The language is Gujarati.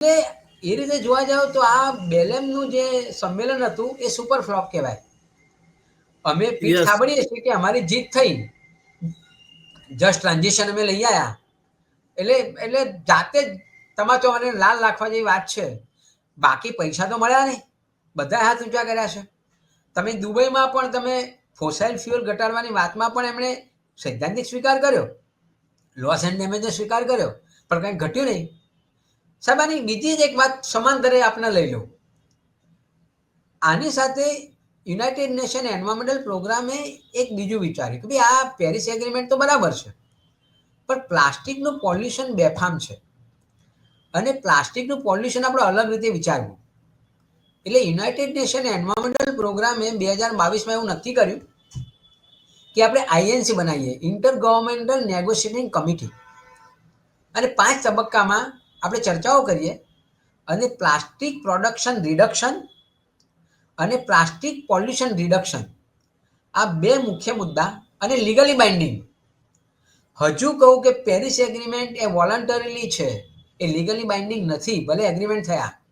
એટલે એ રીતે જોવા જાવ તો આ બેલેમનું જે સંમેલન હતું એ સુપર ફ્લોપ કહેવાય. અમે પીઠ યસ. થાબડીએ છીએ કે અમારી જીત થઈ, જસ્ટ ટ્રાન્ઝિશન અમે લઈ આવ્યા, એટલે જાતે જ તમારે તો મને લાલ રાખવા જેવી વાત છે. બાકી પૈસા તો મળ્યા નહીં, બધા હાથ ઊંચા કર્યા છે. તમે દુબઈમાં પણ તમે ફોસાઇલ ફ્યુઅલ ઘટાડવાની વાતમાં પણ એમણે સૈદ્ધાંતિક સ્વીકાર કર્યો, લોસ એન્ડ ડેમેજનો સ્વીકાર કર્યો, પણ કંઈ ઘટ્યું નહીં. સાહેબ આની બીજી જ એક વાત સમાંતરે આપણે લઈ લો. આની સાથે યુનાઇટેડ નેશન એન્વાયરમેન્ટલ પ્રોગ્રામે એક બીજું વિચાર્યું કે ભાઈ આ પેરિસ એગ્રીમેન્ટ તો બરાબર છે, પણ પ્લાસ્ટિકનું પોલ્યુશન બેફામ છે અને પ્લાસ્ટિકનું પોલ્યુશન આપણે અલગ રીતે વિચારવું. એટલે યુનાઇટેડ નેશન એન્વાયરમેન્ટલ પ્રોગ્રામે 2022માં એવું નક્કી કર્યું કે આપણે આઈએનસી બનાવીએ, ઇન્ટર ગવર્મેન્ટલ નેગોશિએટિંગ કમિટી, અને 5 તબક્કામાં આપણે ચર્ચાઓ કરીએ અને પ્લાસ્ટિક પ્રોડક્શન રિડક્શન અને પ્લાસ્ટિક પોલ્યુશન રિડક્શન, આ 2 મુખ્ય મુદ્દા, અને લીગલી બાઇન્ડિંગ. હજુ કહું કે પેરિસ એગ્રીમેન્ટ એ વોલન્ટરીલી છે, એ લીગલી બાઇન્ડિંગ નથી, ભલે એગ્રીમેન્ટ થયા.